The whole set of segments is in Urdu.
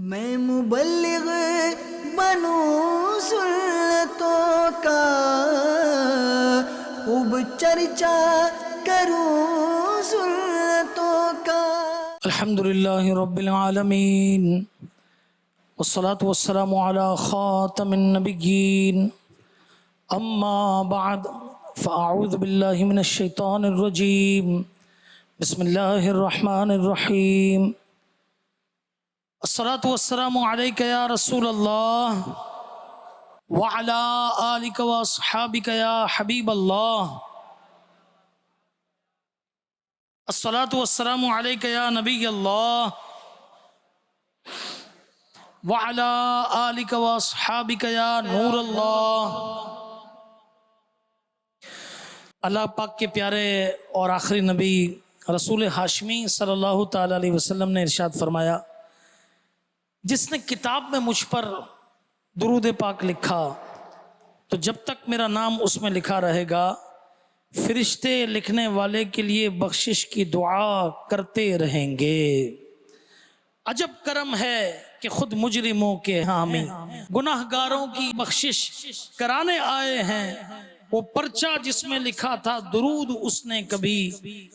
میں مبلغ بنوں سنتوں کا، خوب چرچا کروں سنتوں کا۔ الحمدللہ رب العالمین والصلاة والسلام علی خاتم النبیین، اما بعد فاعوذ باللہ من الشیطان الرجیم، بسم اللہ الرحمن الرحیم۔ الصلاة والسلام علیک یا رسول اللہ وعلی آلک واصحابک یا حبیب اللہ، الصلاة والسلام علیک یا نبی اللہ وعلی آلک واصحابک یا نور اللہ۔ اللہ پاک کے پیارے اور آخری نبی رسول ہاشمی صلی اللہ تعالی علیہ وسلم نے ارشاد فرمایا، جس نے کتاب میں مجھ پر درود پاک لکھا تو جب تک میرا نام اس میں لکھا رہے گا، فرشتے لکھنے والے کے لیے بخشش کی دعا کرتے رہیں گے۔ عجب کرم ہے کہ خود مجرموں کے حامی گناہ گاروں کی بخشش کرانے آئے ہیں۔ وہ پرچہ جس میں لکھا تھا درود اس نے کبھی،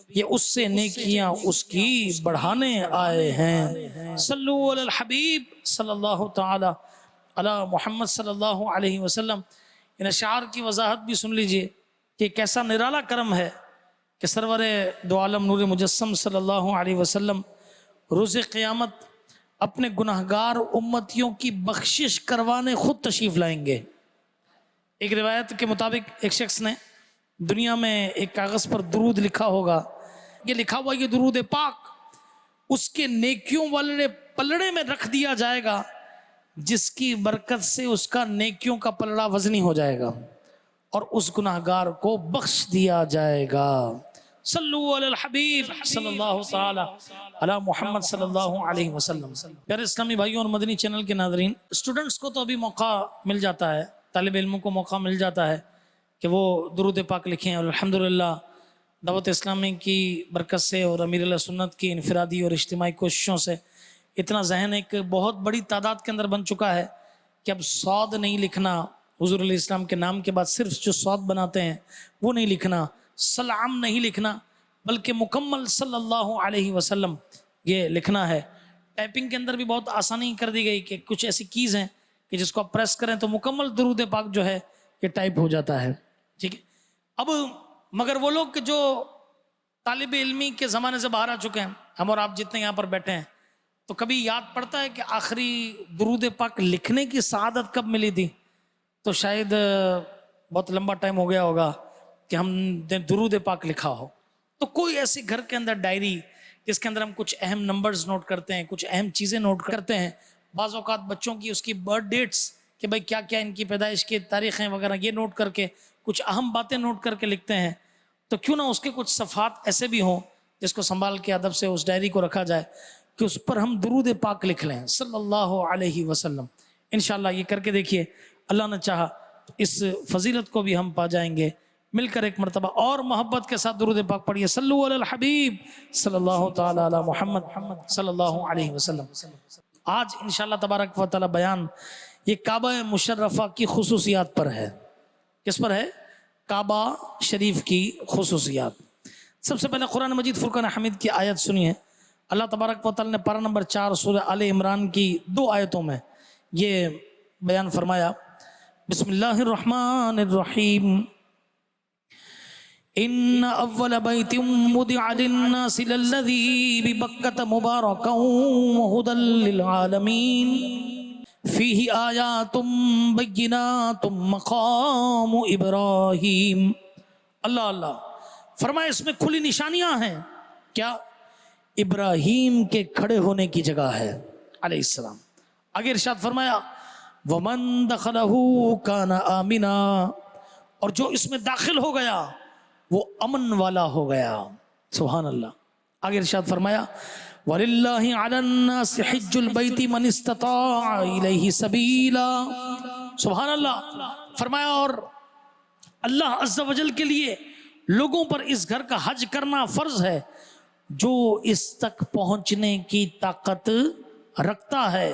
یہ اس سے نیکیاں اس کی بڑھانے آئے ہیں۔ صلو علی الحبیب صلی اللہ تعالی علی محمد صلی اللہ علیہ وسلم۔ ان اشعار کی وضاحت بھی سن لیجئے کہ کیسا نرالا کرم ہے کہ سرور دو عالم نور مجسم صلی اللہ علیہ وسلم روز قیامت اپنے گناہگار امتیوں کی بخشش کروانے خود تشریف لائیں گے۔ ایک روایت کے مطابق ایک شخص نے دنیا میں ایک کاغذ پر درود لکھا ہوگا، یہ لکھا ہوا یہ درود پاک اس کے نیکیوں والے پلڑے میں رکھ دیا جائے گا، جس کی برکت سے اس کا نیکیوں کا پلڑا وزنی ہو جائے گا اور اس گناہگار کو بخش دیا جائے گا۔ صلو علی الحبیب صلی اللہ تعالی علی محمد صلی اللہ علیہ وسلم۔ پیارے اسلامی بھائیوں اور مدنی چینل کے ناظرین، اسٹوڈنٹس کو تو ابھی موقع مل جاتا ہے، طالب علموں کو موقع مل جاتا ہے کہ وہ درود پاک لکھیں، اور الحمدللہ دعوت اسلامی کی برکت سے اور امیر علیہ سنت کی انفرادی اور اجتماعی کوششوں سے اتنا ذہن ایک بہت بڑی تعداد کے اندر بن چکا ہے کہ اب صاد نہیں لکھنا، حضور علیہ السلام کے نام کے بعد صرف جو صاد بناتے ہیں وہ نہیں لکھنا، سلام نہیں لکھنا، بلکہ مکمل صلی اللہ علیہ وسلم یہ لکھنا ہے۔ ٹائپنگ کے اندر بھی بہت آسانی کر دی گئی کہ کچھ ایسی کیز ہیں کہ جس کو آپ پریس کریں تو مکمل درود پاک جو ہے یہ ٹائپ ہو جاتا ہے، ٹھیک ہے۔ اب مگر وہ لوگ جو طالب علمی کے زمانے سے باہر آ چکے ہیں، ہم اور آپ جتنے یہاں پر بیٹھے ہیں، تو کبھی یاد پڑتا ہے کہ آخری درود پاک لکھنے کی سعادت کب ملی تھی؟ تو شاید بہت لمبا ٹائم ہو گیا ہوگا کہ ہم نے درود پاک لکھا ہو۔ تو کوئی ایسی گھر کے اندر ڈائری جس کے اندر ہم کچھ اہم نمبرز نوٹ کرتے ہیں، کچھ اہم چیزیں نوٹ کرتے ہیں، بعض اوقات بچوں کی اس کی برتھ ڈیٹس کہ بھائی کیا کیا ان کی پیدائش کی تاریخیں وغیرہ یہ نوٹ کر کے کچھ اہم باتیں نوٹ کر کے لکھتے ہیں، تو کیوں نہ اس کے کچھ صفحات ایسے بھی ہوں جس کو سنبھال کے ادب سے اس ڈائری کو رکھا جائے کہ اس پر ہم درود پاک لکھ لیں صلی اللہ علیہ وسلم۔ انشاءاللہ یہ کر کے دیکھیے، اللہ نے چاہا تو اس فضیلت کو بھی ہم پا جائیں گے۔ مل کر ایک مرتبہ اور محبت کے ساتھ درود پاک پڑھیے، صلو علی الحبیب صلی اللہ تعالی علی محمد صلی اللہ علیہ وسلم۔ آج انشاءاللہ تبارک و تعالی بیان یہ کعبہ مشرفہ کی خصوصیات پر ہے۔ کس پر ہے؟ کعبہ شریف کی خصوصیات۔ سب سے پہلے قرآن مجید فرقان حمید کی آیت سنیے۔ اللہ تبارک و تعالی نے پارہ نمبر 4 سورہ آل عمران کی 2 آیتوں میں یہ بیان فرمایا، بسم اللہ الرحمن الرحیم، ان اول بیت وضع للناس للذی ببکۃ مبارکا وہدی للعالمین فیہ آیات بینات مقام ابراہیم۔ اللہ اللہ فرمائے اس میں کھلی نشانیاں ہیں، کیا؟ ابراہیم کے کھڑے ہونے کی جگہ ہے علیہ السلام۔ آگے ارشاد فرمایا، وَمَن دَخَلَهُ كَانَ آمِنًا، اور جو اس میں داخل ہو گیا وہ امن والا ہو گیا۔ سبحان اللہ۔ آگے ارشاد فرمایا، وَلِلَّهِ عَلَى النَّاسِ حِجُّ الْبَيْتِ مَنِ اسْتَطَاعَ إِلَيْهِ سَبِيلًا۔ سبحان اللہ۔ فرمایا اور اللہ عز و جل کے لیے لوگوں پر اس گھر کا حج کرنا فرض ہے جو اس تک پہنچنے کی طاقت رکھتا ہے۔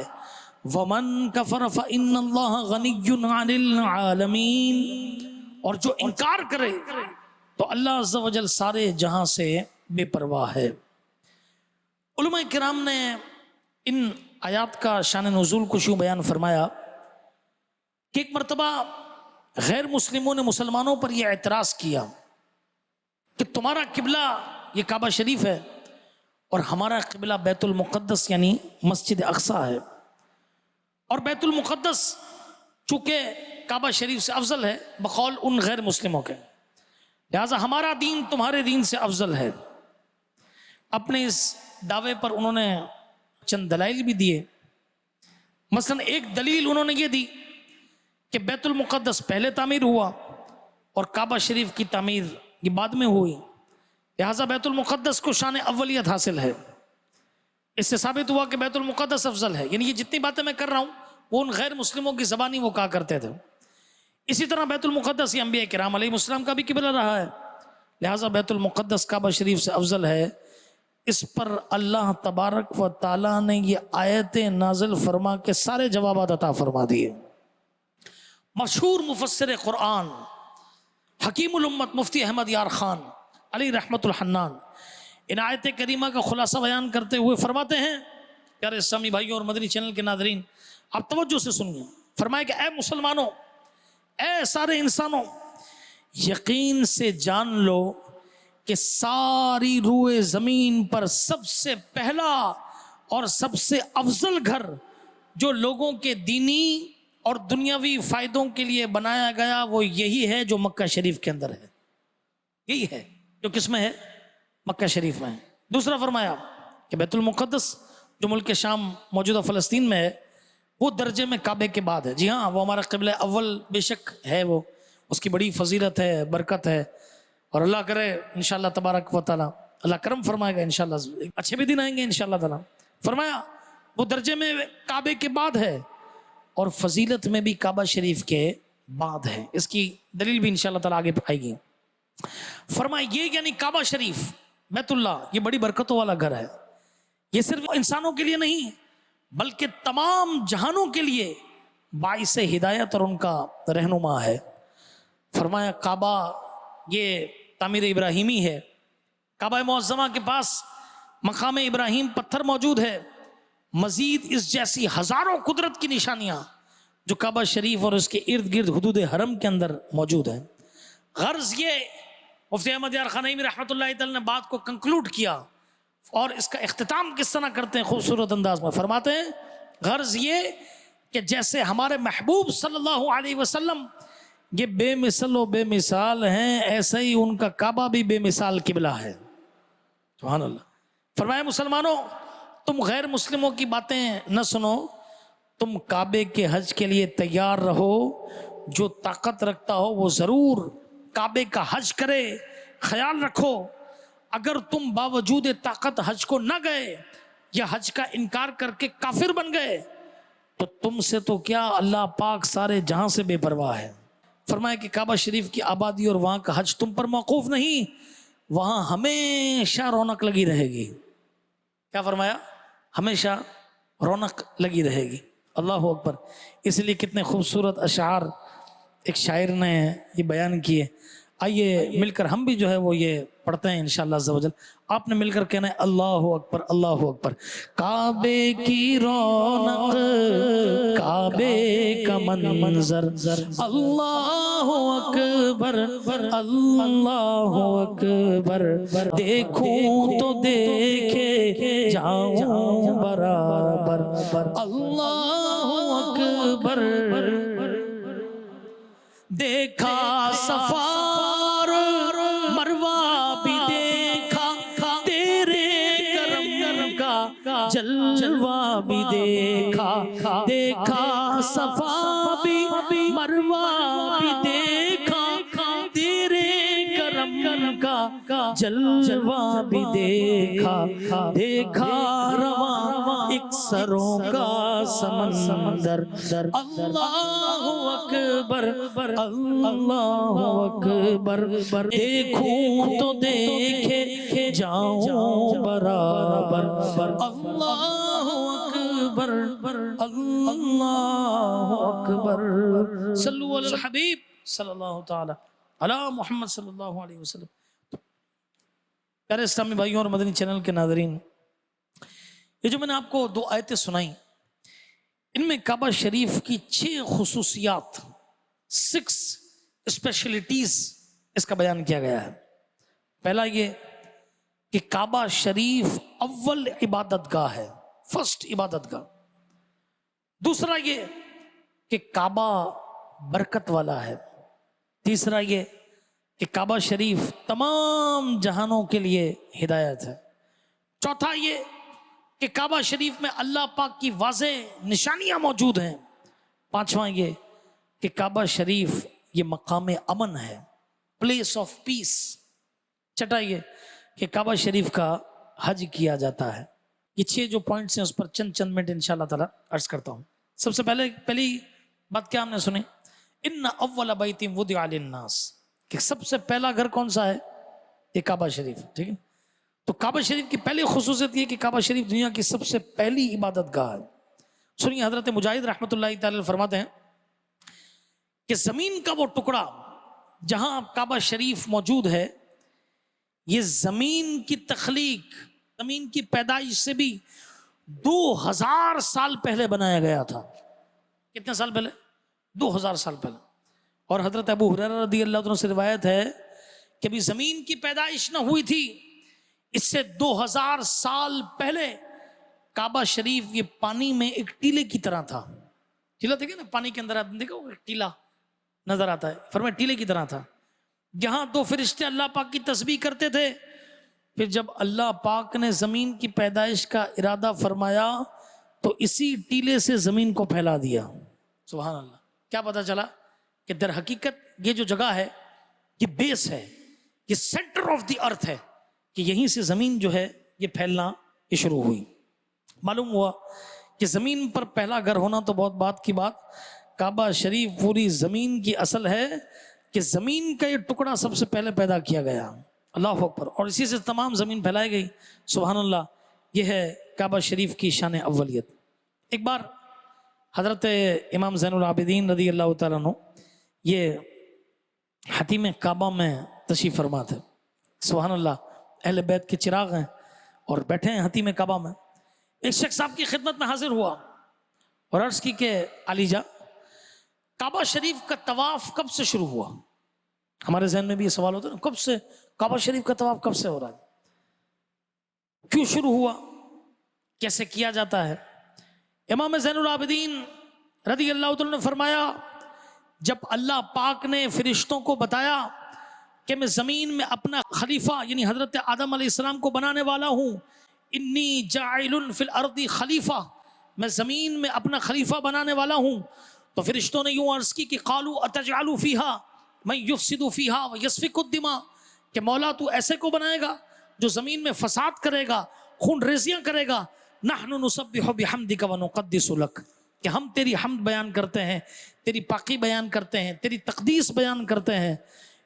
وَمَن كَفَرَ فَإِنَّ اللَّهَ غَنِيٌّ عَنِ الْعَالَمِينَ، اور جو انکار کرے تو اللہ عز و جل سارے جہاں سے بے پرواہ ہے۔ علماء کرام نے ان آیات کا شان نزول کو یوں بیان فرمایا کہ ایک مرتبہ غیر مسلموں نے مسلمانوں پر یہ اعتراض کیا کہ تمہارا قبلہ یہ کعبہ شریف ہے اور ہمارا قبلہ بیت المقدس یعنی مسجد اقصیٰ ہے، اور بیت المقدس چونکہ کعبہ شریف سے افضل ہے بقول ان غیر مسلموں کے، لہٰذا ہمارا دین تمہارے دین سے افضل ہے۔ اپنے اس دعوے پر انہوں نے چند دلائل بھی دیے۔ مثلا ایک دلیل انہوں نے یہ دی کہ بیت المقدس پہلے تعمیر ہوا اور کعبہ شریف کی تعمیر یہ بعد میں ہوئی، لہٰذا بیت المقدس کو شان اولیت حاصل ہے۔ اس سے ثابت ہوا کہ بیت المقدس افضل ہے، یعنی یہ جتنی باتیں میں کر رہا ہوں وہ ان غیر مسلموں کی زبانی وہ کہا کرتے تھے۔ اسی طرح بیت المقدس یہ انبیاء کرام علیہ السلام کا بھی قبلہ رہا ہے، لہٰذا بیت المقدس کعبہ شریف سے افضل ہے۔ اس پر اللہ تبارک و تعالیٰ نے یہ آیتیں نازل فرما کے سارے جوابات عطا فرما دیے۔ مشہور مفسر قرآن حکیم الامت مفتی احمد یار خان علی رحمت الحنان ان آیت کریمہ کا خلاصہ بیان کرتے ہوئے فرماتے ہیں، پیارے اسلامی بھائیوں اور مدنی چینل کے ناظرین آپ توجہ سے سنیے، فرمایا کہ اے مسلمانوں، اے سارے انسانوں، یقین سے جان لو کہ ساری روئے زمین پر سب سے پہلا اور سب سے افضل گھر جو لوگوں کے دینی اور دنیاوی فائدوں کے لیے بنایا گیا وہ یہی ہے جو مکہ شریف کے اندر ہے، یہی ہے جو کس میں ہے؟ مکہ شریف میں ہے۔ دوسرا فرمایا کہ بیت المقدس جو ملک شام موجودہ فلسطین میں ہے وہ درجے میں کعبے کے بعد ہے۔ جی ہاں، وہ ہمارا قبلہ اول بے شک ہے، وہ اس کی بڑی فضیلت ہے، برکت ہے، اور اللہ کرے انشاءاللہ تبارک و تعالی اللہ کرم فرمائے گا، انشاءاللہ اچھے بھی دن آئیں گے انشاءاللہ تعالی۔ فرمایا وہ درجے میں کعبے کے بعد ہے اور فضیلت میں بھی کعبہ شریف کے بعد ہے، اس کی دلیل بھی انشاءاللہ تعالی آگے آئے گی۔ فرمایا یہ یعنی کعبہ شریف بیت اللہ یہ بڑی برکتوں والا گھر ہے، یہ صرف انسانوں کے لیے نہیں بلکہ تمام جہانوں کے لیے باعث ہدایت اور ان کا رہنما ہے۔ فرمایا کعبہ یہ تعمیر ابراہیمی ہے، کعبہ معظمہ کے پاس مقام ابراہیم پتھر موجود ہے، مزید اس جیسی ہزاروں قدرت کی نشانیاں جو کعبہ شریف اور اس کے ارد گرد حدود حرم کے اندر موجود ہیں۔ غرض یہ مفتی احمد یار خان رحمۃ اللہ تعالی نے بات کو کنکلوڈ کیا اور اس کا اختتام کس طرح کرتے ہیں خوبصورت انداز میں، فرماتے ہیں غرض یہ کہ جیسے ہمارے محبوب صلی اللہ علیہ وسلم یہ بے مثل و بے مثال ہیں، ایسا ہی ان کا کعبہ بھی بے مثال قبلہ ہے۔ سبحان اللہ۔ فرمایا مسلمانوں تم غیر مسلموں کی باتیں نہ سنو، تم کعبے کے حج کے لیے تیار رہو، جو طاقت رکھتا ہو وہ ضرور کعبے کا حج کرے۔ خیال رکھو اگر تم باوجود طاقت حج کو نہ گئے یا حج کا انکار کر کے کافر بن گئے تو تم سے تو کیا اللہ پاک سارے جہاں سے بے پرواہ ہے۔ فرمایا کہ کعبہ شریف کی آبادی اور وہاں کا حج تم پر موقوف نہیں، وہاں ہمیشہ رونق لگی رہے گی۔ کیا فرمایا؟ ہمیشہ رونق لگی رہے گی۔ اللہ اکبر۔ اس لیے کتنے خوبصورت اشعار ایک شاعر نے یہ بیان کیے، آئیے مل کر ہم بھی جو ہے وہ یہ پڑھتے ہیں انشاءاللہ عز و جل۔ آپ نے مل کر کہنا ہے اللہ اکبر اللہ اکبر۔ کعبے کی رونق کعبے کا منظر اللہ اکبر اللہ اکبر، دیکھوں تو دیکھے جاؤں برابر اللہ اکبر۔ دیکھا صفا مروہ بھی دیکھا، تیرے کرم کا جلوہ بھی دیکھا، دیکھا صفا بھی مروہ بھی دیکھا، تیرے کرم کا جلوہ بھی دیکھا، دیکھا رواں ایک سروں کا سمندر اللہ اکبر اللہ اکبر، دیکھوں تو دیکھے جاؤں برابر اللہ اکبر اکبر اللہ اکبر صلو علی الحبیب صلی اللہ تعالی علی محمد صلی اللہ علیہ وسلم. پیارے اسلامی بھائیوں اور مدنی چینل کے ناظرین، یہ جو میں نے آپ کو 2 آیتیں سنائیں، ان میں کعبہ شریف کی 6 خصوصیات، 6 اسپیشلٹیز اس کا بیان کیا گیا ہے. پہلا یہ کہ کعبہ شریف اول عبادت گاہ ہے، فرسٹ عبادت گاہ. دوسرا یہ کہ کعبہ برکت والا ہے. تیسرا یہ کہ کعبہ شریف تمام جہانوں کے لیے ہدایت ہے. چوتھا یہ کہ کعبہ شریف میں اللہ پاک کی واضح نشانیاں موجود ہیں. پانچواں یہ کہ کعبہ شریف یہ مقام امن ہے، پلیس آف پیس. چھٹا یہ کہ کعبہ شریف کا حج کیا جاتا ہے. یہ 6 جو پوائنٹس ہیں اس پر چند منٹ انشاءاللہ تعالی عرض کرتا ہوں. سب سے پہلی بات کیا ہم نے سنی؟ ان اول بیت وضع للناس، کہ سب سے پہلا گھر کون سا ہے؟ یہ کعبہ شریف. ٹھیک ہے، تو کعبہ شریف کی پہلی خصوصیت یہ کہ کعبہ شریف دنیا کی سب سے پہلی عبادت گاہ ہے. سنیے، حضرت مجاہد رحمۃ اللہ تعالی فرماتے ہیں کہ زمین کا وہ ٹکڑا جہاں کعبہ شریف موجود ہے، یہ زمین کی تخلیق، زمین کی پیدائش سے بھی 2000 سال پہلے بنایا گیا تھا. کتنے سال پہلے؟ 2000 سال پہلے. اور حضرت ابو ہریرہ رضی اللہ عنہ سے روایت ہے کہ ابھی زمین کی پیدائش نہ ہوئی تھی، اس سے 2000 سال پہلے کعبہ شریف یہ پانی میں ایک ٹیلے کی طرح تھا. ٹیلا دیکھیں نا، پانی کے اندر آپ نے دیکھا وہ ٹیلا نظر آتا ہے، فرمایا ٹیلے کی طرح تھا. جہاں 2 فرشتے اللہ پاک کی تسبیح کرتے تھے. پھر جب اللہ پاک نے زمین کی پیدائش کا ارادہ فرمایا تو اسی ٹیلے سے زمین کو پھیلا دیا. سبحان اللہ. کیا پتا چلا کہ در حقیقت یہ جو جگہ ہے یہ بیس ہے، یہ سینٹر آف دی ارتھ ہے، کہ یہیں سے زمین جو ہے یہ پھیلنا یہ شروع ہوئی. معلوم ہوا کہ زمین پر پہلا گھر ہونا تو بہت بات کی بات، کعبہ شریف پوری زمین کی اصل ہے کہ زمین کا یہ ٹکڑا سب سے پہلے پیدا کیا گیا. اللہ اکبر. اور اسی سے تمام زمین پھیلائی گئی. سبحان اللہ. یہ ہے کعبہ شریف کی شان اولیت. ایک بار حضرت امام زین العابدین رضی اللہ تعالیٰ عنہ یہ حتیم کعبہ میں تشریف فرما تھے. سبحان اللہ. اہل بیت کے چراغ ہیں اور بیٹھے ہیں حتیم کعبہ میں. ایک شخص آپ کی خدمت میں حاضر ہوا اور عرض کی کہ علی جا، کعبہ شریف کا طواف کب سے شروع ہوا؟ ہمارے ذہن میں بھی یہ سوال ہوتا ہے نا، کب سے کعبہ شریف کا طواف کب سے ہو رہا ہے، کیوں شروع ہوا، کیسے کیا جاتا ہے؟ امام زین العابدین رضی اللہ عنہ نے فرمایا، جب اللہ پاک نے فرشتوں کو بتایا کہ میں زمین میں اپنا خلیفہ یعنی حضرت آدم علیہ السلام کو بنانے والا ہوں، انی جاعل فی الارض خلیفہ، میں زمین میں اپنا خلیفہ بنانے والا ہوں، تو فرشتوں نے یوں عرض کی کہ قالوا اتجعل فیہا من یفسد فیہا ویسفک الدماء، کہ مولا تو ایسے کو بنائے گا جو زمین میں فساد کرے گا، خون ریزیاں کرے گا. نحن نسبح بحمدک ونقدس لک، کہ ہم تیری حمد بیان کرتے ہیں، تیری پاکی بیان کرتے ہیں، تیری تقدیس بیان کرتے ہیں.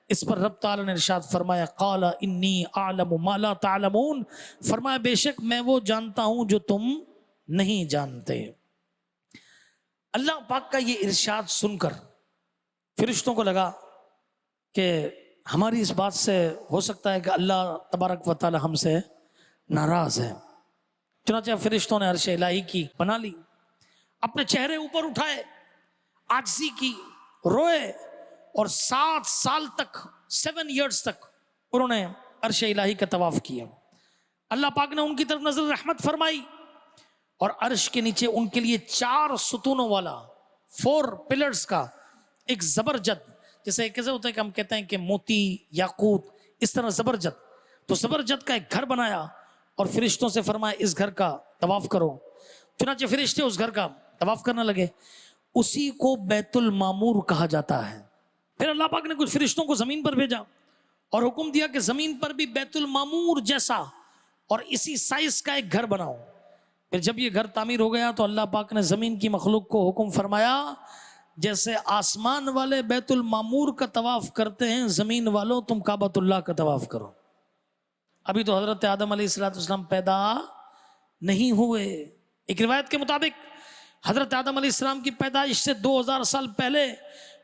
اس پر رب تعالیٰ نے ارشاد فرمایا، قال انی اعلم ما لا تعلمون، فرمایا بے شک میں وہ جانتا ہوں جو تم نہیں جانتے. اللہ پاک کا یہ ارشاد سن کر فرشتوں کو لگا کہ ہماری اس بات سے ہو سکتا ہے کہ اللہ تبارک و تعالی ہم سے ناراض ہے. چنانچہ فرشتوں نے عرش الہی کی بنا لی، اپنے چہرے اوپر اٹھائے، عاجزی کی، روئے، اور 7 سال تک 7 ایئرز تک انہوں نے عرش الہی کا طواف کیا. اللہ پاک نے ان کی طرف نظر رحمت فرمائی اور عرش کے نیچے ان کے لیے 4 ستونوں والا 4 پلرز کا ایک زبرجد، جیسے کیسے ہوتا ہے کہ ہم کہتے ہیں کہ موتی یاقوت، اس طرح زبرجد، تو زبرجد کا ایک گھر بنایا اور فرشتوں سے فرمایا اس گھر کا طواف کرو. چنانچہ فرشتے اس گھر کا طواف کرنے لگے. اسی کو بیت المعمور کہا جاتا ہے. پھر اللہ پاک نے کچھ فرشتوں کو زمین پر بھیجا اور حکم دیا کہ زمین پر بھی بیت المعمور جیسا اور اسی سائز کا ایک گھر بناؤ. پھر جب یہ گھر تعمیر ہو گیا تو اللہ پاک نے زمین کی مخلوق کو حکم فرمایا، جیسے آسمان والے بیت المعمور کا طواف کرتے ہیں، زمین والوں تم کعبۃ اللہ کا طواف کرو. ابھی تو حضرت آدم علیہ السلام پیدا نہیں ہوئے، ایک روایت کے مطابق حضرت آدم علیہ السلام کی پیدائش سے 2000 سال پہلے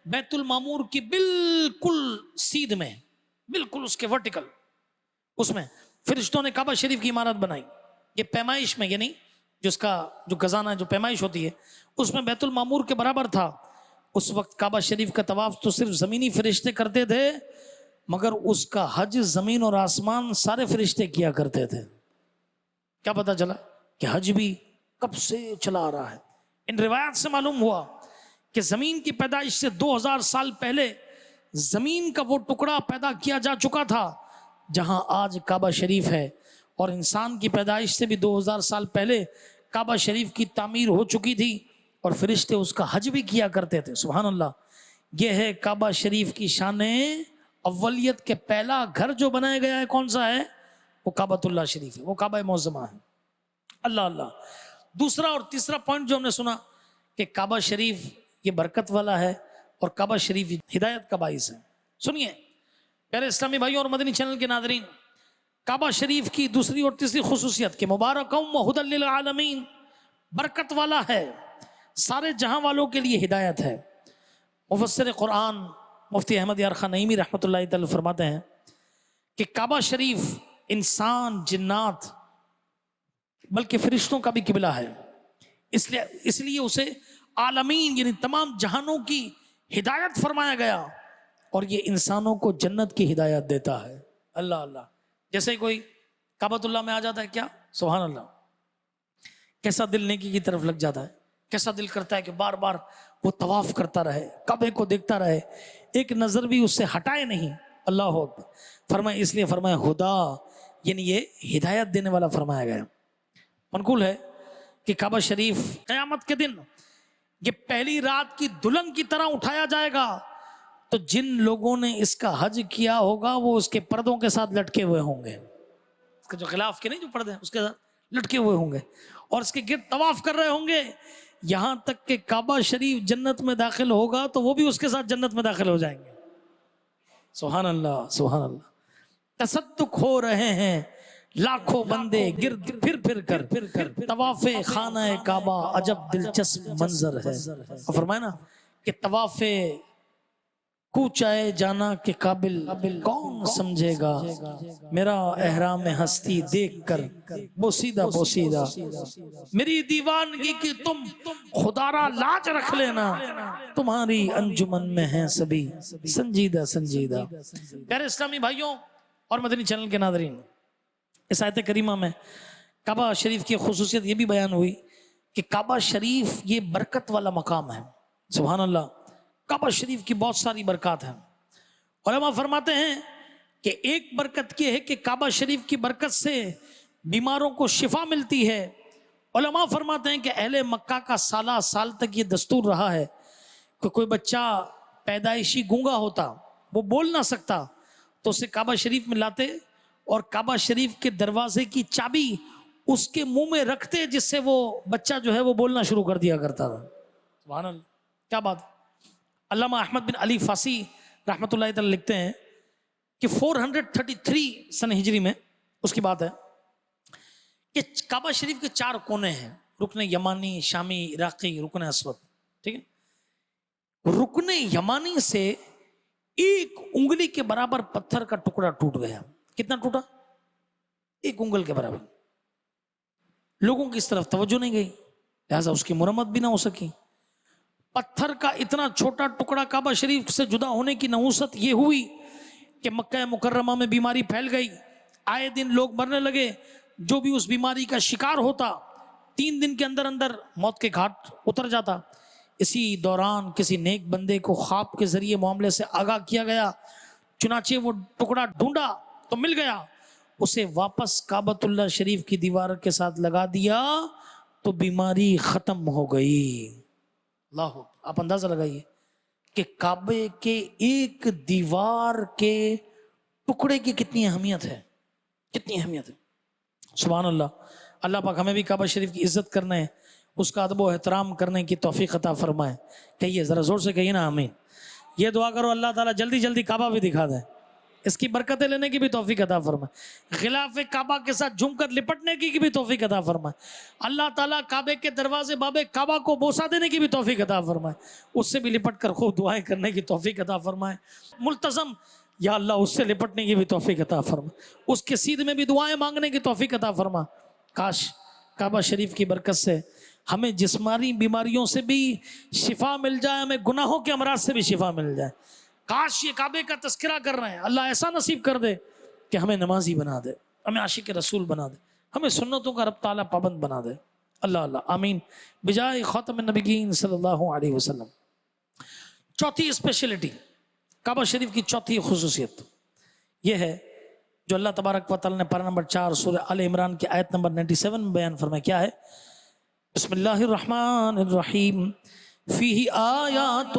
بیت المعمور کی بالکل سیدھ میں، بالکل اس کے ورٹیکل، اس میں فرشتوں نے کعبہ شریف کی عمارت بنائی. یہ پیمائش میں، یعنی جو خزانہ جو پیمائش ہوتی ہے اس میں بیت المعمور کے برابر تھا. اس وقت کعبہ شریف کا طواف تو صرف زمینی فرشتے کرتے تھے، مگر اس کا حج زمین اور آسمان سارے فرشتے کیا کرتے تھے. کیا پتا چلا کہ حج بھی کب سے چلا آ رہا ہے. ان روایات سے معلوم ہوا کہ زمین کی پیدائش سے 2000 سال پہلے زمین کا وہ ٹکڑا پیدا کیا جا چکا تھا جہاں آج کعبہ شریف ہے، اور انسان کی پیدائش سے بھی 2000 سال پہلے کعبہ شریف کی تعمیر ہو چکی تھی اور فرشتے اس کا حج بھی کیا کرتے تھے. سبحان اللہ. یہ ہے کعبہ شریف کی شان اولیت کے پہلا گھر جو بنایا گیا ہے کون سا ہے؟ وہ کعبۃ اللہ شریف ہے، وہ کعبہ معظمہ ہے. اللہ اللہ. دوسرا اور تیسرا پوائنٹ جو ہم نے سنا کہ کعبہ شریف یہ برکت والا ہے اور کعبہ شریف ہدایت کا باعث ہے. سنیے پیارے اسلامی بھائیوں اور مدنی چینل کے ناظرین، کعبہ شریف کی دوسری اور تیسری خصوصیت کہ مبارکم و ہدی للعالمین، برکت والا ہے، سارے جہاں والوں کے لیے ہدایت ہے. مفسر قرآن مفتی احمد یار خان نعیمی رحمۃ اللہ تعالی فرماتے ہیں کہ کعبہ شریف انسان، جنات بلکہ فرشتوں کا بھی قبلہ ہے. اس لیے اسے عالمین یعنی تمام جہانوں کی ہدایت فرمایا گیا، اور یہ انسانوں کو جنت کی ہدایت دیتا ہے. اللہ اللہ. جیسے کوئی کعبۃ اللہ میں آ جاتا ہے، کیا سبحان اللہ، کیسا دل نیکی کی طرف لگ جاتا ہے، کیسا دل کرتا ہے کہ بار بار وہ طواف کرتا رہے، کعبے کو دیکھتا رہے، ایک نظر بھی اس سے ہٹائے نہیں. اللہ اکبر. فرمائے اس لیے فرمایا ہدا، یعنی یہ ہدایت دینے والا فرمایا گیا. منقول ہے کہ کعبہ شریف قیامت کے دن یہ پہلی رات کی دلہن کی طرح اٹھایا جائے گا، تو جن لوگوں نے اس کا حج کیا ہوگا وہ اس کے پردوں کے ساتھ لٹکے ہوئے ہوں گے. اس کے جو خلاف کے نہیں جو پردے ہیں اس کے ساتھ لٹکے ہوئے ہوں گے، اور اس کے گرد طواف کر رہے ہوں گے، یہاں تک کہ کعبہ شریف جنت میں داخل ہوگا تو وہ بھی اس کے ساتھ جنت میں داخل ہو جائیں گے. سبحان اللہ سبحان اللہ. تصدق ہو رہے ہیں لاکھوں بندے گرد پھر کر طواف خانہ کعبہ عجب دلچسپ منظر ہے. اور فرمایا نا کہ طواف کوچائے جانا کے قابل کون سمجھے گا، میرا احرام ہستی دیکھ کر بوسیدہ بوسیدہ، میری دیوانگی کی تم خدارا لاج رکھ لینا، تمہاری انجمن میں ہیں سبھی سنجیدہ سنجیدہ. پیارے اسلامی بھائیوں اور مدنی چینل کے ناظرین، اس آیت کریمہ میں کعبہ شریف کی خصوصیت یہ بھی بیان ہوئی کہ کعبہ شریف یہ برکت والا مقام ہے. سبحان اللہ. کعبہ شریف کی بہت ساری برکات ہیں. علماء فرماتے ہیں کہ ایک برکت یہ ہے کہ کعبہ شریف کی برکت سے بیماروں کو شفا ملتی ہے. علماء فرماتے ہیں کہ اہل مکہ کا سالہ سال تک یہ دستور رہا ہے کہ کوئی بچہ پیدائشی گونگا ہوتا، وہ بول نہ سکتا، تو اسے کعبہ شریف میں لاتے اور کعبہ شریف کے دروازے کی چابی اس کے منہ میں رکھتے، جس سے وہ بچہ جو ہے وہ بولنا شروع کر دیا کرتا تھا. سبحان اللہ. کیا بات. علامہ احمد بن علی فاسی رحمۃ اللہ تعالی لکھتے ہیں کہ 433 سن ہجری میں اس کی بات ہے کہ کعبہ شریف کے 4 کونے ہیں، رکن یمانی، شامی، عراقی، رکن اسود. ٹھیک ہے. رکن یمانی سے ایک انگلی کے برابر پتھر کا ٹکڑا ٹوٹ گیا. کتنا ٹوٹا؟ ایک انگل کے برابر. لوگوں کی اس طرف توجہ نہیں گئی، لہذا اس کی مرمت بھی نہ ہو سکی. پتھر کا اتنا چھوٹا ٹکڑا کعبہ شریف سے جدا ہونے کی نحوست یہ ہوئی کہ مکہ مکرمہ میں بیماری پھیل گئی. آئے دن لوگ مرنے لگے. جو بھی اس بیماری کا شکار ہوتا 3 دن کے اندر اندر موت کے گھاٹ اتر جاتا. اسی دوران کسی نیک بندے کو خواب کے ذریعے معاملے سے آگاہ کیا گیا، چنانچہ وہ ٹکڑا ڈھونڈا تو مل گیا، اسے واپس کعبۃ اللہ شریف کی دیوار کے ساتھ لگا دیا تو بیماری ختم ہو گئی. اللہ. آپ اندازہ لگائیے کہ کعبے کے ایک دیوار کے ٹکڑے کی کتنی اہمیت ہے، کتنی اہمیت ہے. سبحان اللہ. اللہ پاک ہمیں بھی کعبہ شریف کی عزت کرنے، اس کا ادب و احترام کرنے کی توفیق عطا فرمائے. کہیے ذرا زور سے کہیے نا آمین. یہ دعا کرو اللہ تعالیٰ جلدی جلدی کعبہ بھی دکھا دے. اس کی برکتیں لینے کی بھی توفیق عطا فرمائے، غلاف کعبہ کے ساتھ جھوم کر لپٹنے کی بھی توفیق عطا فرمائے، اللہ تعالیٰ کعبے کے دروازے باب کعبہ کو بوسہ دینے کی بھی توفیق عطا فرمائے، اس سے بھی لپٹ کر خوب دعائیں کرنے کی توفیق عطا فرمائے، ملتزم یا اللہ اس سے لپٹنے کی بھی توفیق عطا فرمائے، اس کے سیدھ میں بھی دعائیں مانگنے کی توفیق عطا فرما۔ کاش کعبہ شریف کی برکت سے ہمیں جسمانی بیماریوں سے بھی شفا مل جائے، ہمیں گناہوں کے امراض سے بھی شفا مل جائے۔ کاش یہ کعبے کا تذکرہ کر رہے ہیں، اللہ ایسا نصیب کر دے کہ ہمیں نمازی بنا دے، ہمیں عاشق رسول بنا دے، ہمیں سنتوں کا رب تعالیٰ پابند بنا دے۔ اللہ اللہ آمین بجائے خاتم النبیین صلی اللہ علیہ وسلم۔ چوتھی اسپیشلٹی، کعبہ شریف کی چوتھی خصوصیت یہ ہے جو اللہ تبارک و تعالیٰ نے پارہ نمبر 4 سورہ آل عمران کی آیت نمبر 97 میں بیان فرمایا، کیا ہے؟ بسم اللہ الرحمن الرحیم، فیہ آیات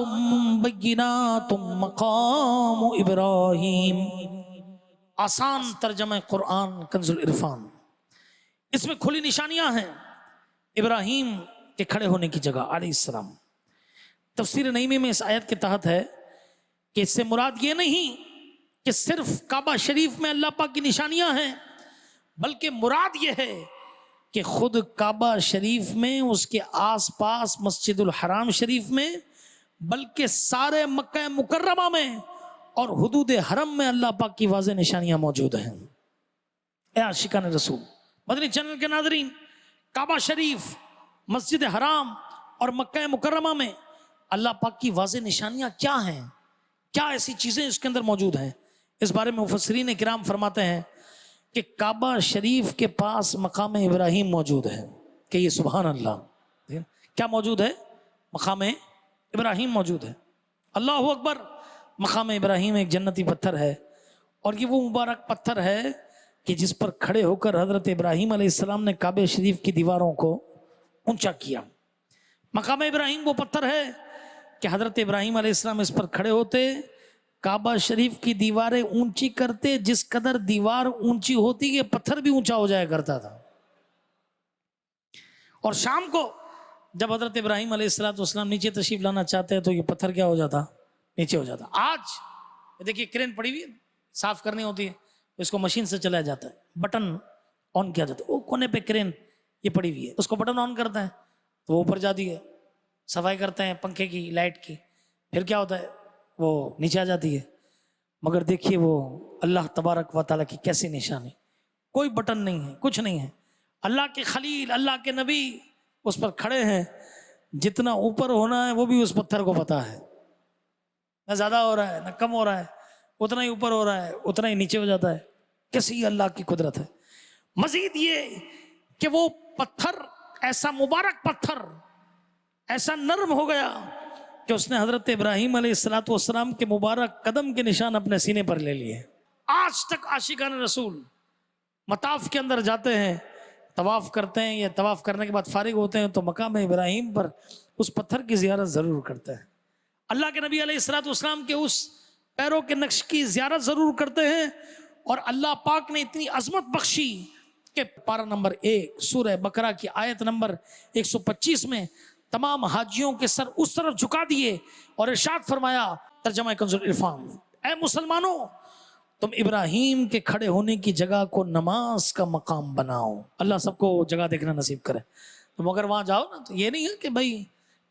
بینات مقام ابراہیم۔ آسان ترجمہ قرآن کنز العرفان، اس میں کھلی نشانیاں ہیں ابراہیم کے کھڑے ہونے کی جگہ علیہ السلام۔ تفسیر نعیمی میں اس آیت کے تحت ہے کہ اس سے مراد یہ نہیں کہ صرف کعبہ شریف میں اللہ پاک کی نشانیاں ہیں، بلکہ مراد یہ ہے کہ خود کعبہ شریف میں، اس کے آس پاس مسجد الحرام شریف میں، بلکہ سارے مکہ مکرمہ میں اور حدود حرم میں اللہ پاک کی واضح نشانیاں موجود ہیں۔ اے عاشقان رسول، مدنی چینل کے ناظرین، کعبہ شریف، مسجد حرام اور مکہ مکرمہ میں اللہ پاک کی واضح نشانیاں کیا ہیں؟ کیا ایسی چیزیں اس کے اندر موجود ہیں؟ اس بارے میں مفسرین کرام فرماتے ہیں کہ کعبہ شریف کے پاس مقام ابراہیم موجود ہے، کہ یہ سبحان اللہ، کیا موجود ہے؟ مقام ابراہیم موجود ہے۔ اللہ اکبر۔ مقام ابراہیم ایک جنتی پتھر ہے، اور یہ وہ مبارک پتھر ہے کہ جس پر کھڑے ہو کر حضرت ابراہیم علیہ السلام نے کعبہ شریف کی دیواروں کو اونچا کیا۔ مقام ابراہیم وہ پتھر ہے کہ حضرت ابراہیم علیہ السلام اس پر کھڑے ہوتے، کعبہ شریف کی دیواریں اونچی کرتے، جس قدر دیوار اونچی ہوتی یہ پتھر بھی اونچا ہو جایا کرتا تھا۔ اور شام کو جب حضرت ابراہیم علیہ السلام نیچے تشریف لانا چاہتے ہیں تو یہ پتھر کیا ہو جاتا؟ نیچے ہو جاتا۔ آج دیکھیے کرین پڑی ہوئی ہے، صاف کرنی ہوتی ہے، اس کو مشین سے چلایا جاتا ہے، بٹن آن کیا جاتا ہے، وہ کونے پہ کرین یہ پڑی ہوئی ہے، اس کو بٹن آن کرتا ہے تو وہ اوپر جاتی ہے، صفائی کرتے ہیں پنکھے کی، لائٹ کی، پھر کیا ہوتا ہے وہ نیچے آ جاتی ہے۔ مگر دیکھیے وہ اللہ تبارک و تعالیٰ کی کیسی نشانی، کوئی بٹن نہیں ہے، کچھ نہیں ہے، اللہ کے خلیل، اللہ کے نبی اس پر کھڑے ہیں، جتنا اوپر ہونا ہے وہ بھی اس پتھر کو پتا ہے، نہ زیادہ ہو رہا ہے نہ کم ہو رہا ہے، اتنا ہی اوپر ہو رہا ہے اتنا ہی نیچے ہو جاتا ہے۔ کیسی اللہ کی قدرت ہے۔ مزید یہ کہ وہ پتھر ایسا مبارک پتھر ایسا نرم ہو گیا کہ اس نے حضرت ابراہیم علیہ السلام کے مبارک قدم کے نشان اپنے سینے پر لے لیے۔ آج تک عاشقان رسول مطاف کے اندر جاتے ہیں، طواف کرتے ہیں، یا طواف کرنے کے بعد فارغ ہوتے ہیں تو مقام ابراہیم پر اس پتھر کی زیارت ضرور کرتے ہیں، اللہ کے نبی علیہ السلام کے اس پیروں کے نقش کی زیارت ضرور کرتے ہیں۔ اور اللہ پاک نے اتنی عظمت بخشی کہ پارہ نمبر 1 سورہ بقرہ کی آیت نمبر 125 میں تمام حاجیوں کے سر اس طرف جھکا دیے اور ارشاد فرمایا، ترجمہ کنز العرفان، اے مسلمانوں تم ابراہیم کے کھڑے ہونے کی جگہ کو نماز کا مقام بناؤ۔ اللہ سب کو جگہ دیکھنا نصیب کرے۔ تم اگر وہاں جاؤ نا تو یہ نہیں ہے کہ بھائی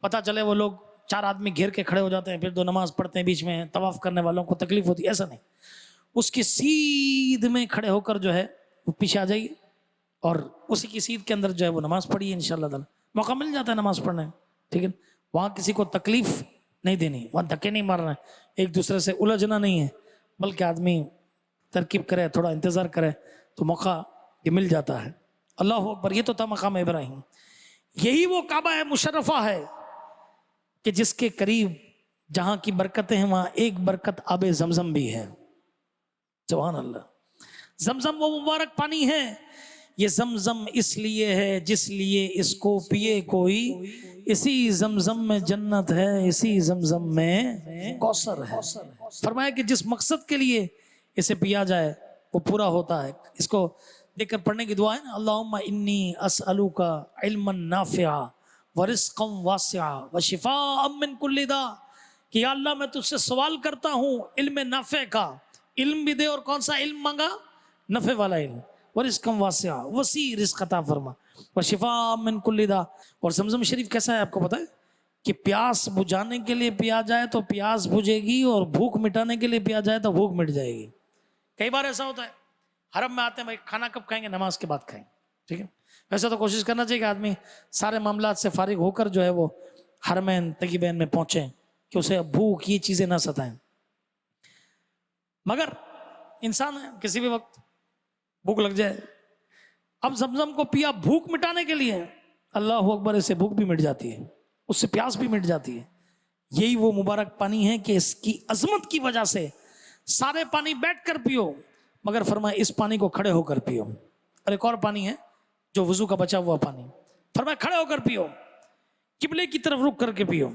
پتہ چلے وہ لوگ 4 آدمی گھیر کے کھڑے ہو جاتے ہیں، پھر 2 نماز پڑھتے ہیں بیچ میں، طواف کرنے والوں کو تکلیف ہوتی ہے، ایسا نہیں۔ اس کی سیدھ میں کھڑے ہو کر جو ہے وہ پیچھے آ جائیے اور اسی کی سیدھ کے اندر جو ہے وہ نماز پڑھیے، انشاءاللہ تعالی موقع مل جاتا ہے نماز پڑھنے، ٹھیک ہے۔ وہاں کسی کو تکلیف نہیں دینی، وہاں دھکے نہیں مارنا ہے، ایک دوسرے سے الجھنا نہیں ہے، بلکہ آدمی ترکیب کرے، تھوڑا انتظار کرے تو موقع یہ مل جاتا ہے۔ اللہ اکبر۔ یہ تو تھا مقام ابراہیم۔ یہی وہ کعبہ مشرفہ ہے کہ جس کے قریب جہاں کی برکتیں ہیں وہاں ایک برکت آب زمزم بھی ہے۔ سبحان اللہ۔ زمزم وہ مبارک پانی ہے، یہ زمزم اس لیے ہے جس لیے اس کو پیے کوئی، اسی زمزم میں جنت ہے، اسی زمزم میں کوثر ہے۔ فرمایا کہ جس مقصد کے لیے اسے پیا جائے وہ پورا ہوتا ہے۔ اس کو دیکھ کر پڑھنے کی دعا ہے نا، اللہم انی اسألوک علما نافعا ورزقا واسعا وشفاء من کل داء، کہ یا اللہ میں تجھ سے سوال کرتا ہوں علم نافع کا، علم بھی دے, اور کون سا علم مانگا؟ نفع والا علم. ورزقم واسعا, وسیع رزق عطا فرما, وشفاء من کل داء. اور زمزم شریف کیسا ہے آپ کو پتہ ہے کہ پیاس بجھانے کے لیے پیا جائے تو پیاس بجھے گی, اور بھوک مٹانے کے لیے پیا جائے تو بھوک مٹ جائے گی. کئی بار ایسا ہوتا ہے حرم میں آتے ہیں, بھائی کھانا کب کھائیں گے؟ نماز کے بعد کھائیں گے, ٹھیک ہے. ویسے تو کوشش کرنا چاہیے کہ آدمی سارے معاملات سے فارغ ہو کر جو ہے وہ حرمین طیبین میں پہنچیں, کہ اسے بھوک یہ چیزیں نہ ستائیں. مگر انسان ہے, کسی بھی وقت بھوک لگ جائے. اب زمزم کو پیا بھوک مٹانے کے لیے, اللہ اکبر, اس سے بھوک بھی مٹ جاتی ہے, اس سے پیاس بھی مٹ جاتی ہے. یہی وہ مبارک پانی ہے کہ اس کی عظمت کی وجہ سے سارے پانی بیٹھ کر پیو, مگر فرمایا اس پانی کو کھڑے ہو کر پیو. اور ایک اور پانی ہے جو وضو کا بچا ہوا پانی, فرمایا کھڑے ہو کر پیو, قبلے کی طرف رک کر کے پیو.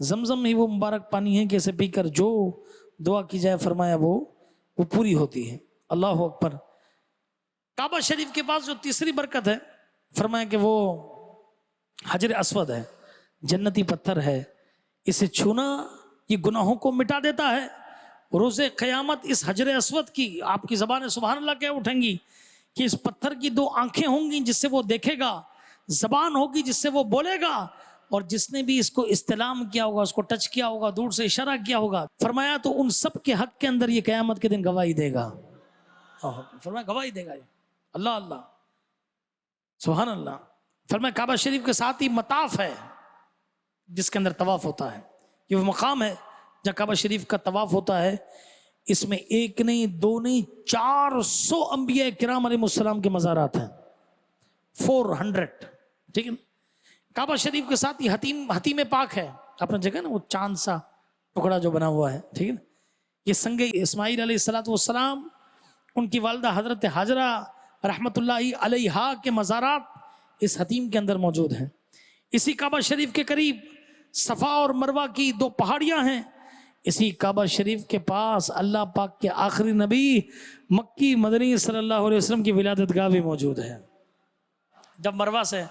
زمزم ہی وہ مبارک پانی ہے کہ اسے پی کر جو دعا کی جائے فرمایا وہ پوری ہوتی ہے. اللہ اکبر. کعبہ شریف کے پاس جو تیسری برکت ہے, فرمایا کہ وہ حجر اسود ہے, جنتی پتھر ہے, اسے چھونا یہ گناہوں کو مٹا دیتا ہے. روز قیامت اس حجر اسود کی آپ کی زبان سبحان اللہ کیا اٹھیں گی کہ اس پتھر کی دو آنکھیں ہوں گی جس سے وہ دیکھے گا, زبان ہوگی جس سے وہ بولے گا, اور جس نے بھی اس کو استلام کیا ہوگا, اس کو ٹچ کیا ہوگا, دور سے اشارہ کیا ہوگا, فرمایا تو ان سب کے حق کے اندر یہ قیامت کے دن گواہی دے گا. فرمایا گواہی دے گا یہ. اللہ اللہ سبحان اللہ. فرمایا کعبہ شریف کے ساتھ ہی مطاف ہے جس کے اندر طواف ہوتا ہے. یہ وہ مقام ہے جہاں کعبہ شریف کا طواف ہوتا ہے. اس میں ایک نہیں, دو نہیں, 400 انبیاء کرام علیہ السلام کے مزارات ہیں. 400, ٹھیک ہے. کعبہ شریف کے ساتھ ہی حتیم پاک ہے. اپنا جگہ نا وہ چاند سا ٹکڑا جو بنا ہوا ہے, ٹھیک ہے. یہ سنگ اسماعیل علیہ السلام, ان کی والدہ حضرت حاجرہ رحمت اللہ علیہا کے مزارات اس حتیم کے اندر موجود ہیں. اسی کعبہ شریف کے قریب صفا اور مروہ کی 2 پہاڑیاں ہیں. اسی کعبہ شریف کے پاس اللہ پاک کے آخری نبی مکی مدنی صلی اللہ علیہ وسلم کی ولادت گاہ بھی موجود ہے. جب مروہ سے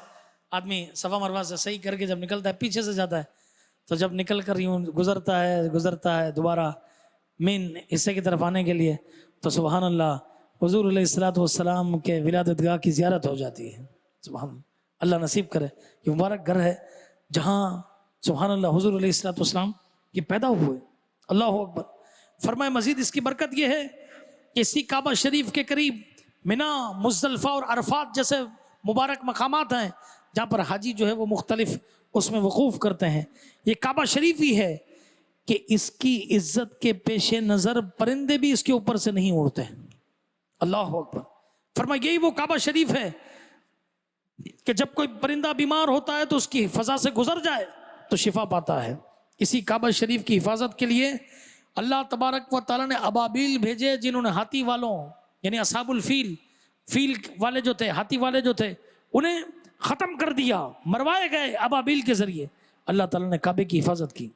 آدمی صفا مروہ سے صحیح کر کے جب نکلتا ہے, پیچھے سے جاتا ہے, تو جب نکل کر یوں گزرتا ہے دوبارہ مین حصے کی طرف آنے کے لیے, تو سبحان اللہ حضور علیہ السلام کے ولادت گاہ کی زیارت ہو جاتی ہے. سبحان اللہ نصیب کرے. یہ مبارک گھر ہے جہاں سبحان اللہ حضور علیہ السلام یہ پیدا ہوئے. اللہ اکبر. فرمائے مزید اس کی برکت یہ ہے کہ اسی کعبہ شریف کے قریب منا, مزدلفہ اور عرفات جیسے مبارک مقامات ہیں جہاں پر حاجی جو ہے وہ مختلف اس میں وقوف کرتے ہیں. یہ کعبہ شریف ہی ہے کہ اس کی عزت کے پیش نظر پرندے بھی اس کے اوپر سے نہیں اڑتے. اللہ اکبر. فرمایا یہی وہ کعبہ شریف ہے کہ جب کوئی پرندہ بیمار ہوتا ہے تو اس کی فضا سے گزر جائے تو شفا پاتا ہے. اسی کعبہ شریف کی حفاظت کے لیے اللہ تبارک و تعالیٰ نے ابابیل بھیجے, جنہوں نے ہاتھی والوں یعنی اصحاب الفیل, فیل والے جو تھے, ہاتھی والے جو تھے, انہیں ختم کر دیا, مروائے گئے ابابیل کے ذریعے. اللہ تعالیٰ نے کعبے کی حفاظت کی.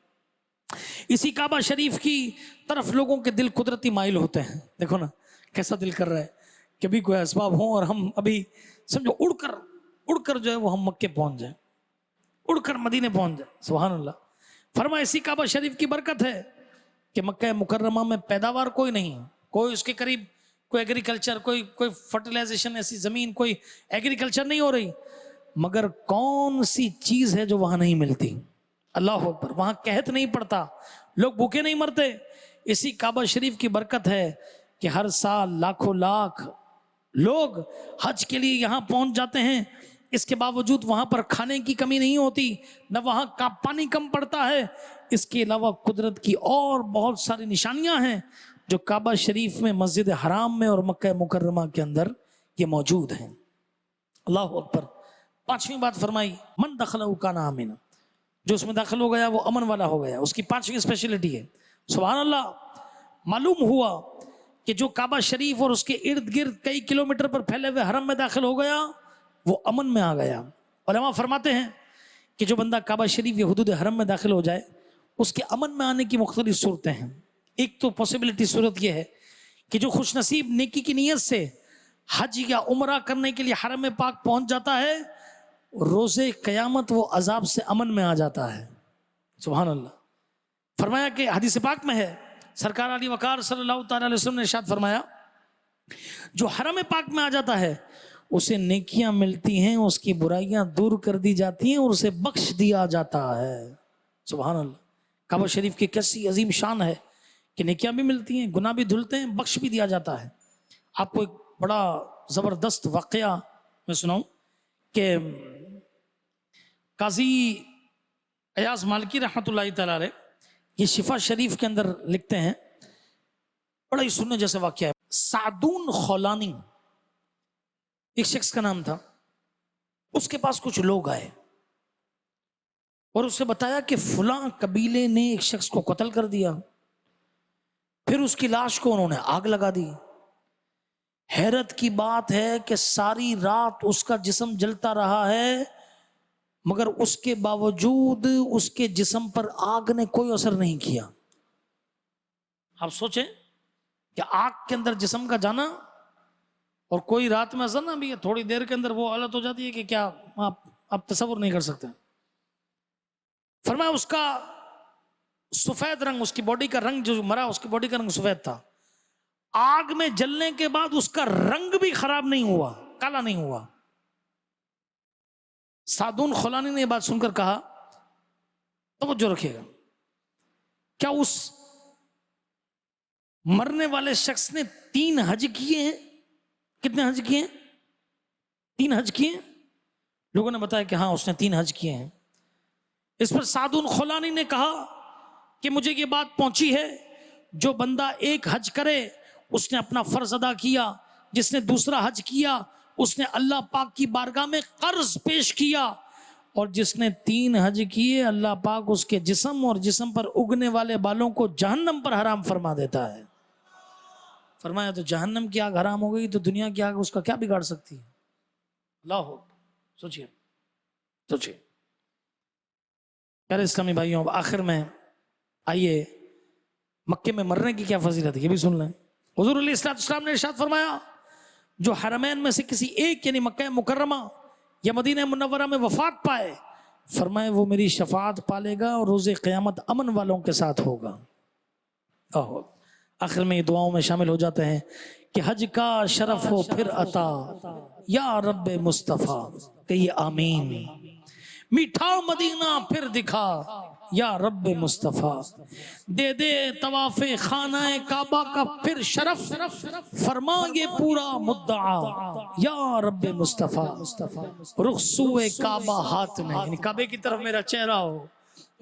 اسی کعبہ شریف کی طرف لوگوں کے دل قدرتی مائل ہوتے ہیں. دیکھو نا کیسا دل کر رہا ہے کہ بھی کوئی اسباب ہوں اور ہم ابھی سمجھو اڑ کر جو ہے وہ ہم مکے پہنچ جائیں, اڑ کر مدینے پہنچ جائیں. سبحان اللہ. فرمایا اسی کعبہ شریف کی برکت ہے کہ مکہ مکرمہ میں پیداوار کوئی نہیں, کوئی اس کے قریب کوئی ایگریکلچر, کوئی فرٹیلائزیشن, ایسی زمین کوئی ایگریکلچر نہیں ہو رہی, مگر کون سی چیز ہے جو وہاں نہیں ملتی. اللہ اکبر. وہاں قحط نہیں پڑتا, لوگ بھوکے نہیں مرتے. اسی کعبہ شریف کی برکت ہے کہ ہر سال لاکھوں لاکھ لوگ حج کے لیے یہاں پہنچ جاتے ہیں. اس کے باوجود وہاں پر کھانے کی کمی نہیں ہوتی, نہ وہاں کا پانی کم پڑتا ہے. اس کے علاوہ قدرت کی اور بہت ساری نشانیاں ہیں جو کعبہ شریف میں, مسجد حرام میں اور مکہ مکرمہ کے اندر یہ موجود ہیں. اللہ اکبر. 5ویں بات فرمائی من دخلہ کان آمنا, جو اس میں داخل ہو گیا وہ امن والا ہو گیا. اس کی 5ویں اسپیشلٹی ہے. سبحان اللہ. معلوم ہوا کہ جو کعبہ شریف اور اس کے ارد گرد کئی کلومیٹر پر پھیلے ہوئے حرم میں داخل ہو گیا وہ امن میں آ گیا. علماء فرماتے ہیں کہ جو بندہ کعبہ شریف یا حدود حرم میں داخل ہو جائے اس کے امن میں آنے کی مختلف صورتیں ہیں. ایک تو پاسبلٹی صورت یہ ہے کہ جو خوش نصیب نیکی کی نیت سے حج یا عمرہ کرنے کے لیے حرم پاک پہنچ جاتا ہے, روز قیامت وہ عذاب سے امن میں آ جاتا ہے. سبحان اللہ. فرمایا کہ حدیث پاک میں ہے سرکار علی وقار صلی اللہ تعالی علیہ وسلم نے ارشاد فرمایا جو حرم پاک میں آ جاتا ہے اسے نیکیاں ملتی ہیں، اس کی برائیاں دور کر دی جاتی ہیں اور اسے بخش دیا جاتا ہے۔ سبحان اللہ، کعبہ شریف کی کیسی عظیم شان ہے کہ نیکیاں بھی ملتی ہیں، گناہ بھی دھلتے ہیں، بخش بھی دیا جاتا ہے۔ آپ کو ایک بڑا زبردست واقعہ میں سناؤں کہ قاضی ایاز مالکی رحمۃ اللہ تعالی علیہ یہ شفا شریف کے اندر لکھتے ہیں، بڑا ہی سننے جیسے واقعہ ہے۔ سعدون خولانی ایک شخص کا نام تھا، اس کے پاس کچھ لوگ آئے اور اسے بتایا کہ فلاں قبیلے نے ایک شخص کو قتل کر دیا، پھر اس کی لاش کو انہوں نے آگ لگا دی۔ حیرت کی بات ہے کہ ساری رات اس کا جسم جلتا رہا ہے، مگر اس کے باوجود اس کے جسم پر آگ نے کوئی اثر نہیں کیا۔ آپ سوچیں کہ آگ کے اندر جسم کا جانا اور کوئی رات میں اثر نہ بھی ہے، تھوڑی دیر کے اندر وہ حالت ہو جاتی ہے کہ کیا آپ تصور نہیں کر سکتے۔ فرمایا اس کا سفید رنگ، اس کی باڈی کا رنگ، جو مرا اس کی باڈی کا رنگ سفید تھا، آگ میں جلنے کے بعد اس کا رنگ بھی خراب نہیں ہوا، کالا نہیں ہوا۔ سعدون خولانی نے یہ بات سن کر کہا، توجہ رکھیے گا، کیا اس مرنے والے شخص نے 3 حج کیے ہیں؟ کتنے حج کیے ہیں؟ 3 حج کیے ہیں؟ لوگوں نے بتایا کہ ہاں اس نے 3 حج کیے ہیں۔ اس پر سعدون خولانی نے کہا کہ مجھے یہ بات پہنچی ہے، جو بندہ 1 حج کرے اس نے اپنا فرض ادا کیا، جس نے دوسرا حج کیا اس نے اللہ پاک کی بارگاہ میں قرض پیش کیا، اور جس نے 3 حج کیے اللہ پاک اس کے جسم اور جسم پر اگنے والے بالوں کو جہنم پر حرام فرما دیتا ہے۔ فرمایا تو جہنم کی آگ حرام ہو گئی تو دنیا کی آگ اس کا کیا بگاڑ سکتی ہے؟ اللہ ہو، سوچئے سوچئے۔ پیارے اسلامی بھائیوں، اب آخر میں آئیے مکے میں مرنے کی کیا فضیلت ہے یہ بھی سن لیں۔ حضور علیہ السلام نے ارشاد فرمایا جو حرمین میں سے کسی ایک یعنی مکہ مکرمہ یا مدینہ منورہ میں وفات پائے، فرمائے وہ میری شفاعت پالے گا اور روز قیامت امن والوں کے ساتھ ہوگا۔ آخر میں یہ دعاؤں میں شامل ہو جاتے ہیں کہ حج کا شرف ہو پھر عطا یا رب مصطفیٰ، کہیے آمین۔ میٹھا مدینہ پھر دکھا یا رب مصطفیٰ، دے دے طواف خانہ کعبہ کا پھر شرف، فرما یہ پورا مدعا یا رب مصطفیٰ۔ رخصو کعبہ ہاتھ میں، یعنی کعبے کی طرف میرا چہرہ ہو،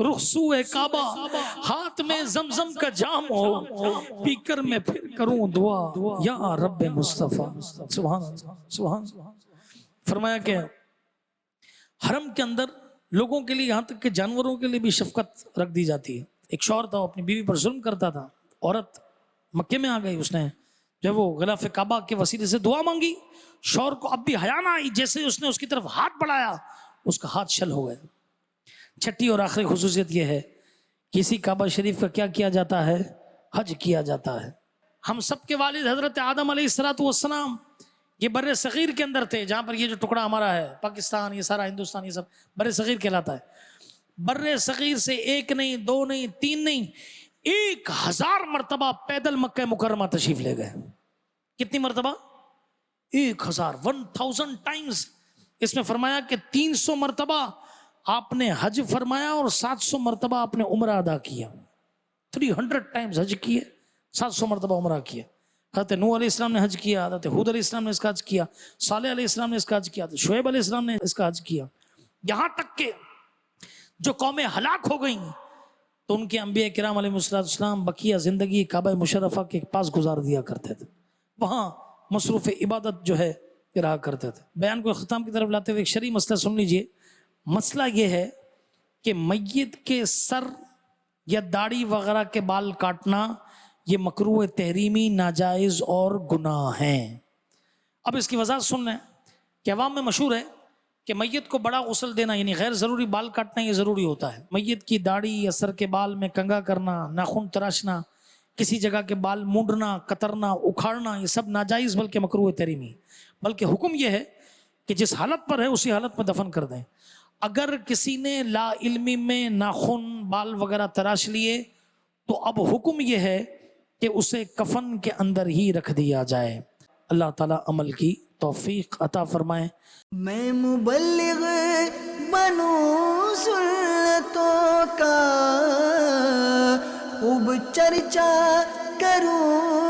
رخصو کعبہ ہاتھ میں زمزم کا جام ہو، پی کر میں پھر کروں دعا یا رب مصطفیٰ۔ سبحان اللہ، سبحان اللہ۔ فرمایا کہ حرم کے اندر لوگوں کے لیے، یہاں تک کہ جانوروں کے لیے بھی شفقت رکھ دی جاتی ہے۔ ایک شوہر تھا، وہ اپنی بیوی پر ظلم کرتا تھا، عورت مکے میں آ گئی، اس نے جب وہ غلاف کعبہ کے وسیلے سے دعا مانگی، شوہر کو اب بھی حیا نہ آئی، جیسے اس نے اس کی طرف ہاتھ بڑھایا اس کا ہاتھ شل ہو گیا۔ چھٹی اور آخری خصوصیت یہ ہے کہ اسی کعبہ شریف کا کیا کیا جاتا ہے؟ حج کیا جاتا ہے۔ ہم سب کے والد حضرت آدم علیہ السلام یہ بر صغیر کے اندر تھے، جہاں پر یہ جو ٹکڑا ہمارا ہے پاکستان، یہ سارا ہندوستان، یہ سب بر صغیر کہلاتا ہے۔ بر صغیر سے 1 نہیں 2 نہیں 3 نہیں 1000 مرتبہ پیدل مکہ مکرمہ تشریف لے گئے۔ کتنی مرتبہ؟ 1000 ٹائمز۔ اس میں فرمایا کہ 300 مرتبہ آپ نے حج فرمایا اور 700 مرتبہ آپ نے عمرہ ادا کیا۔ 300 ٹائمز حج کیے، 700 مرتبہ عمرہ کیا۔ حضرت نوح علیہ السلام نے حج کیا، حضرت ہود علیہ السلام نے اس کا حج کیا، صالح علیہ السلام نے اس کا حج کیا، شعیب علیہ السلام نے اس کا حج کیا۔ یہاں تک کہ جو قومیں ہلاک ہو گئیں تو ان کے انبیاء کرام علیہ السلام بقیہ زندگی کعبہ مشرفہ کے پاس گزار دیا کرتے تھے، وہاں مصروف عبادت جو ہے رہا کرتے تھے۔ بیان کو اختتام کی طرف لاتے ہوئے ایک شرعی مسئلہ سن لیجئے۔ مسئلہ یہ ہے کہ میت کے سر یا داڑھی وغیرہ کے بال کاٹنا یہ مکروہ تحریمی، ناجائز اور گناہ ہیں۔ اب اس کی وضاحت سن لیں کہ عوام میں مشہور ہے کہ میت کو بڑا غسل دینا یعنی غیر ضروری بال کاٹنا یہ ضروری ہوتا ہے۔ میت کی داڑھی یا سر کے بال میں کنگھا کرنا، ناخن تراشنا، کسی جگہ کے بال مونڈنا، کترنا، اکھاڑنا، یہ سب ناجائز بلکہ مکروہ تحریمی۔ بلکہ حکم یہ ہے کہ جس حالت پر ہے اسی حالت میں دفن کر دیں۔ اگر کسی نے لا علمی میں ناخن، بال وغیرہ تراش لیے تو اب حکم یہ ہے کہ اسے کفن کے اندر ہی رکھ دیا جائے۔ اللہ تعالیٰ عمل کی توفیق عطا فرمائے۔ میں مبلغ بنوں سنتوں کا، خوب چرچا کروں